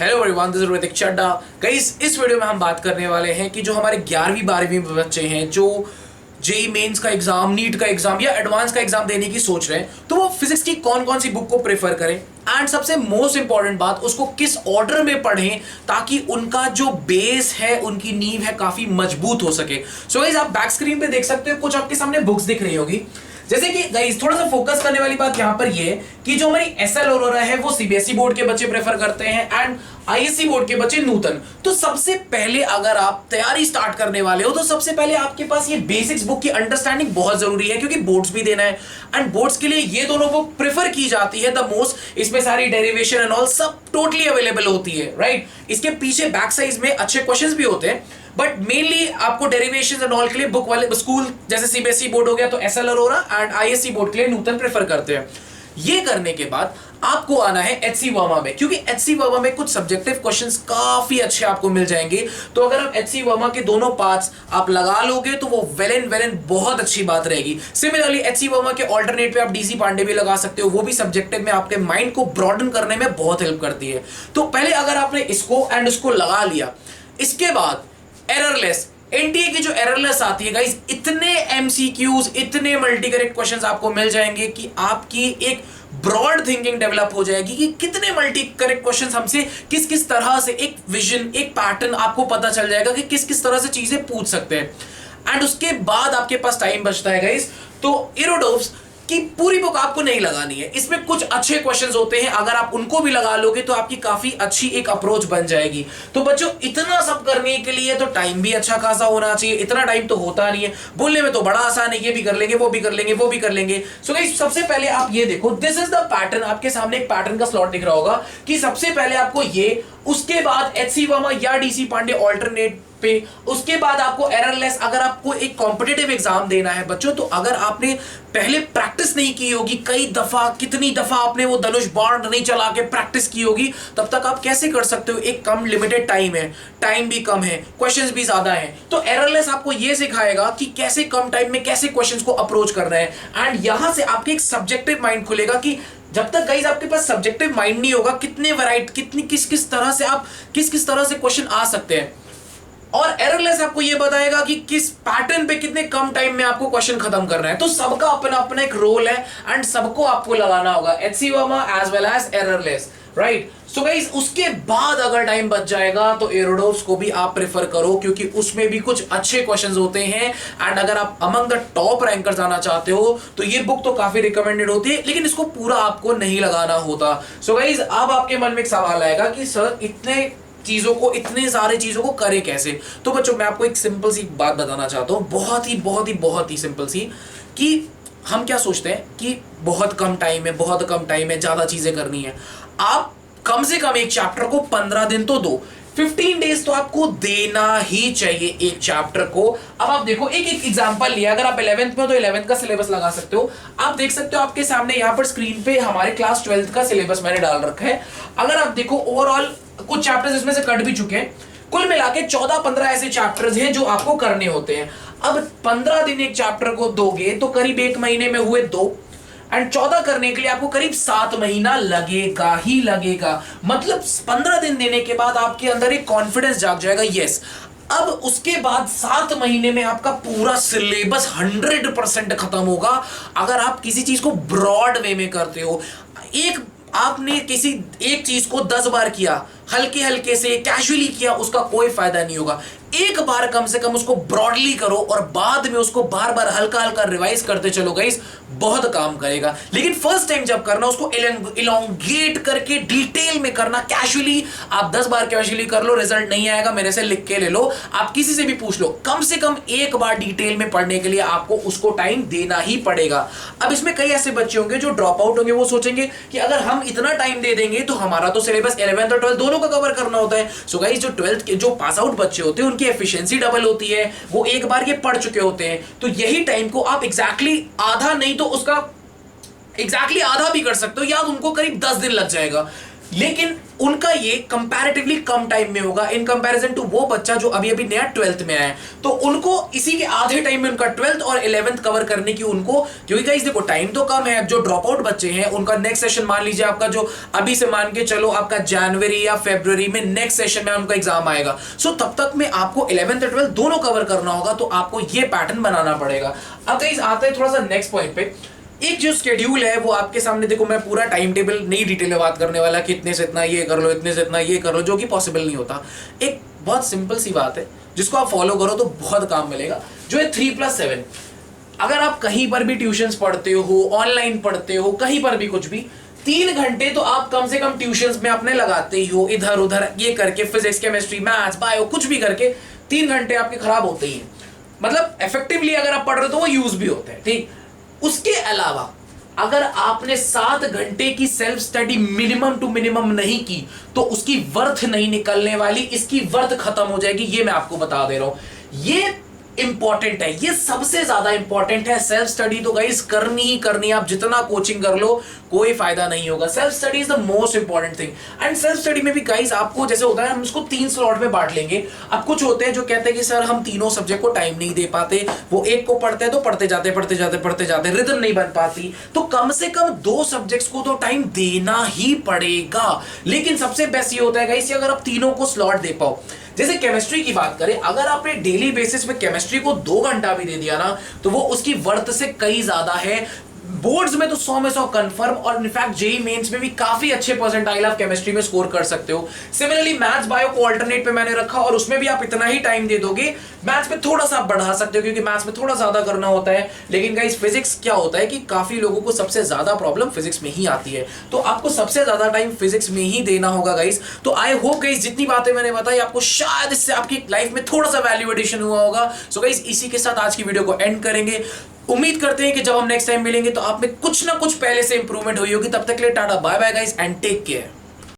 Hello everyone, this is Hrithik Chadda. Guys, इस video में हम बात करने वाले हैं कि जो हमारे 11वीं 12वीं बच्चे हैं जो जेई मेंस का एग्जाम, नीट का एग्जाम या एडवांस का एग्जाम देने की सोच रहे हैं, तो वो फिजिक्स की कौन कौन सी बुक को प्रेफर करें एंड सबसे मोस्ट इंपॉर्टेंट बात, उसको किस ऑर्डर में पढ़ें ताकि उनका जो बेस है, उनकी नींव है, काफी मजबूत हो सके। सो गाइस, आप बैक स्क्रीन पे देख सकते हो, कुछ आपके सामने बुक्स दिख रही होगी। जैसे कि गाइस, थोड़ा सा फोकस करने वाली बात यहां पर ये है कि जो हमारी एसएल ऑरोरा है वो सीबीएसई बोर्ड के बच्चे प्रेफर करते हैं एंड आईएससी बोर्ड के बच्चे नूतन। तो सबसे पहले अगर आप तैयारी स्टार्ट करने वाले हो तो सबसे पहले आपके पास ये बेसिक्स बुक की अंडरस्टैंडिंग बहुत जरूरी है, क्योंकि बोर्ड्स भी देना है एंड बोर्ड्स के लिए ये दोनों बुक प्रेफर की जाती है द मोस्ट। इसमें सारी डेरिवेशन एंड ऑल सब टोटली अवेलेबल होती है, राइट। इसके पीछे बैक साइज में अच्छे क्वेश्चंस भी होते हैं, बट मेनली आपको डेरिवेशंस एंड ऑल के लिए बुक वाले स्कूल जैसे सीबीएसई बोर्ड हो गया तो SL Arora and ISC board के लिए नूतन प्रेफर करते हैं। ये करने के बाद आपको आना है एचसी वर्मा में, क्योंकि एचसी वर्मा में कुछ सब्जेक्टिव क्वेश्चंस काफी अच्छे आपको मिल जाएंगे। तो अगर आप एचसी वर्मा के दोनों पार्ट्स आप लगा लोगे तो वो वेल एंड बहुत अच्छी बात रहेगी। सिमिलरली एचसी वर्मा के ऑल्टरनेट पे आप डीसी पांडे भी लगा सकते हो, वो भी सब्जेक्टिव में आपके माइंड को ब्रॉडन करने में बहुत हेल्प करती है। तो पहले अगर आपने इसको एंड उसको लगा लिया, इसके बाद एररलेस एनटीए की जो एररलेस आती है गाइस, इतने एमसीक्यूज, इतने मल्टी करेक्ट क्वेश्चंस आपको मिल जाएंगे कि आपकी एक ब्रॉड थिंकिंग डेवलप हो जाएगी कि कितने मल्टी करेक्ट क्वेश्चंस हमसे किस किस तरह से, एक विजन, एक पैटर्न आपको पता चल जाएगा कि किस किस तरह से चीजें पूछ सकते हैं। एंड उसके बाद आपके पास टाइम बचता है गाइस, तो इरोडोव्स कि पूरी बुक आपको नहीं लगानी है। इसमें कुछ अच्छे क्वेश्चंस होते हैं, अगर आप उनको भी लगा लोगे तो आपकी काफी अच्छी एक अप्रोच बन जाएगी। तो बच्चों, इतना सब करने के लिए तो टाइम भी अच्छा खासा होना चाहिए। इतना टाइम तो होता नहीं है, बोलने में तो बड़ा आसान है, ये भी कर लेंगे, वो भी कर लेंगे, वो भी कर लेंगे। सो गाइस, सबसे पहले आप ये देखो, दिस इज द पैटर्न। आपके सामने एक पैटर्न का स्लॉट दिख रहा होगा कि सबसे पहले आपको ये, उसके बाद एचसी वर्मा या डीसी पांडे ऑल्टरनेट पे, उसके बाद आपको एररलेस। अगर आपको एक कॉम्पिटिटिव एग्जाम देना है बच्चों, तो अगर आपने पहले प्रैक्टिस नहीं की होगी, कई दफा, कितनी दफा आपने वो धनुष बाण नहीं चला के प्रैक्टिस की होगी, तब तक आप कैसे कर सकते हो। एक कम लिमिटेड टाइम है, टाइम भी कम है, क्वेश्चंस भी ज्यादा हैं, तो एररलेस आपको ये सिखाएगा कि कैसे कम टाइम में कैसे क्वेश्चंस को अप्रोच करना है। एंड यहां से आपके एक सब्जेक्टिव माइंड खुलेगा कि जब तक गाइस आपके पास सब्जेक्टिव माइंड नहीं होगा, कितने वैरायटी, कितनी किस किस तरह से आप किस तरह से क्वेश्चन आ सकते हैं। और एररलेस आपको यह बताएगा कि किस पैटर्न पे कितने कम टाइम में आपको क्वेश्चन खत्म करना है। तो सबका अपना अपना एक रोल है एंड सबको आपको लगाना होगा, HC Verma as well as errorless, right. So guys, उसके बाद अगर टाइम बच जाएगा तो एरोडोव्स को भी आप प्रेफर करो, क्योंकि उसमें भी कुछ अच्छे क्वेश्चंस होते हैं। एंड अगर आप अमंग द टॉप रैंकर्स आना चाहते हो तो ये बुक तो काफी रिकमेंडेड होती है, लेकिन इसको पूरा आपको नहीं लगाना होता। सो गाइस, अब आपके मन में एक सवाल आएगा कि सर, इतने चीजों को, इतने सारे चीजों को करे कैसे। तो बच्चों, मैं आपको एक सिंपल सी बात बताना चाहता हूं, बहुत ही सिंपल सी, कि हम क्या सोचते हैं कि बहुत कम टाइम है, ज्यादा चीजें करनी है। आप कम से कम एक चैप्टर को 15 दिन तो दो, 15 डेज तो आपको देना ही चाहिए एक चैप्टर को। अब आप देखो, एक एग्जांपल लिया, अगर आप 11th में हो तो 11th का सिलेबस लगा सकते हो। आप देख सकते हो आपके सामने यहाँ पर स्क्रीन पे हमारे क्लास 12th का सिलेबस मैंने डाल रखा है। अगर आप देखो, ओवरऑल कुछ चैप्टर्स इसमें से कट भी चुके हैं, कुल मिला के 14-15 ऐसे चैप्टर्स हैं जो आपको करने होते हैं। अब 15 दिन एक चैप्टर को दोगे तो करीब 1 महीने में हुए 2, एंड 14 करने के लिए आपको करीब 7 महीना लगेगा ही लगेगा। मतलब 15 दिन देने के बाद आपके अंदर एक कॉन्फिडेंस जाग जाएगा, यस। अब उसके बाद 7 महीने में आपका पूरा सिलेबस 100% खत्म होगा। अगर आप किसी चीज को ब्रॉड वे में करते हो, आपने किसी एक चीज को 10 बार किया, हल्के हल्के से कैजुअली किया, उसका कोई फायदा नहीं होगा। एक बार कम से कम उसको ब्रॉडली करो और बाद में उसको बार बार हल्का हल्का रिवाइज करते चलो गाइस, बहुत काम करेगा। लेकिन फर्स्ट टाइम जब करना, उसको इलोंगेट करके डिटेल में करना। कैजुअली आप 10 बार कैजुअली कर लो, रिजल्ट नहीं आएगा, मेरे से लिख के ले लो, आप किसी से भी पूछ लो, कम से कम एक बार डिटेल में पढ़ने के लिए आपको उसको टाइम देना ही पड़ेगा। अब इसमें कई ऐसे बच्चे होंगे जो ड्रॉप आउट होंगे, वो सोचेंगे कि अगर हम इतना टाइम दे देंगे तो हमारा तो सिलेबस 11th और 12th दोनों का कवर करना होता है। सो गाइस, जो 12th के जो पास आउट बच्चे होते हैं उनकी एफिशिएंसी डबल होती है, वो एक बार ये पढ़ चुके होते हैं। तो यही टाइम को आप एग्जैक्टली आधा नहीं तो उसका एग्जैक्टली आधा भी कर सकते हो, या उनको करीब 10 दिन लग जाएगा। लेकिन उनका ये कंपैरेटिवली कम टाइम में होगा इन कंपैरिजन टू वो बच्चा जो अभी अभी नया 12th में आया है। तो उनको इसी के आधे टाइम में उनका 12th और 11th कवर करने की उनको, क्योंकि गाइस देखो टाइम तो कम है। जो ड्रॉप आउट बच्चे हैं उनका नेक्स्ट सेशन मान लीजिए आपका जो अभी से मान के चलो आपका जनवरी या फरवरी में नेक्स्ट सेशन में उनका एग्जाम आएगा। सो तब तक में आपको 11th और 12th दोनों कवर करना होगा, तो आपको ये पैटर्न बनाना पड़ेगा। अब गाइस आता है थोड़ा सा नेक्स्ट पॉइंट पे। एक जो स्केड्यूल है वो आपके सामने, देखो मैं पूरा टाइम टेबल नहीं डिटेल में बात करने वाला कि इतने से इतना ये कर लो, इतने से इतना ये कर लो, जो कि पॉसिबल नहीं होता। एक बहुत सिंपल सी बात है जिसको आप फॉलो करो तो बहुत काम मिलेगा, जो है 3+7। अगर आप कहीं पर भी ट्यूशंस पढ़ते हो, ऑनलाइन पढ़ते हो, कहीं पर भी कुछ भी, 3 घंटे तो आप कम से कम ट्यूशंस में अपने लगाते ही हो, इधर उधर ये करके, फिजिक्स केमिस्ट्री मैथ्स बायो कुछ भी करके 3 घंटे आपके खराब होते ही हैं। मतलब इफेक्टिवली अगर आप पढ़ रहे हो तो वो यूज भी होते हैं, ठीक। उसके अलावा अगर आपने 7 घंटे की self study minimum to minimum नहीं की तो उसकी वर्थ नहीं निकलने वाली, इसकी वर्थ खत्म हो जाएगी, ये मैं आपको बता दे रहा हूं। ये इंपॉर्टेंट है, ये सबसे ज्यादा इंपॉर्टेंट है। सेल्फ स्टडी तो गाइस करनी ही करनी है, आप जितना कोचिंग कर लो कोई फायदा नहीं होगा। Self study is the most important thing. And self study में भी गाइस आपको जैसे होता है, हम इसको 3 स्लॉट में बांट लेंगे। अब कुछ होते हैं जो कहते हैं कि सर हम तीनों सब्जेक्ट को टाइम नहीं दे पाते, वो एक को पढ़ते हैं तो पढ़ते जाते रिदम नहीं बन पाती, तो कम से कम 2 सब्जेक्ट्स को तो टाइम देना ही पड़ेगा। लेकिन सबसे बेस्ट ये होता है गाइस अगर आप तीनों को स्लॉट दे पाओ। जैसे केमिस्ट्री की बात करें, अगर आपने डेली बेसिस पे केमिस्ट्री को 2 घंटा भी दे दिया ना तो वो उसकी वर्थ से कई ज्यादा है। बोर्ड्स में तो 100 में 100 कंफर्म, और इनफैक्ट जेई मेंस में भी काफी अच्छे परसेंटाइल आप केमिस्ट्री में स्कोर कर सकते हो। सिमिलरली मैथ्स बायो को अल्टरनेट पे मैंने रखा और उसमें भी आप इतना ही टाइम दे दोगे। मैथ्स में थोड़ा सा आप बढ़ा सकते हो क्योंकि मैथ्स में थोड़ा ज्यादा करना होता है। लेकिन गाइस फिजिक्स क्या होता है कि काफी लोगों को सबसे ज्यादा प्रॉब्लम फिजिक्स में ही आती है, तो आपको सबसे ज्यादा टाइम फिजिक्स में ही देना होगा गाइस। तो आई होप गाइस जितनी बातें मैंने बताई आपको शायद इससे आपकी लाइफ में थोड़ा सा वैल्यू एडिशन हुआ होगा। सो गाइस इसी के साथ आज की वीडियो को एंड करेंगे। उम्मीद करते हैं कि जब हम नेक्स्ट टाइम मिलेंगे तो आप में कुछ ना कुछ पहले से इंप्रूवमेंट हुई होगी। तब तक के लिए tata bye bye guys and take care.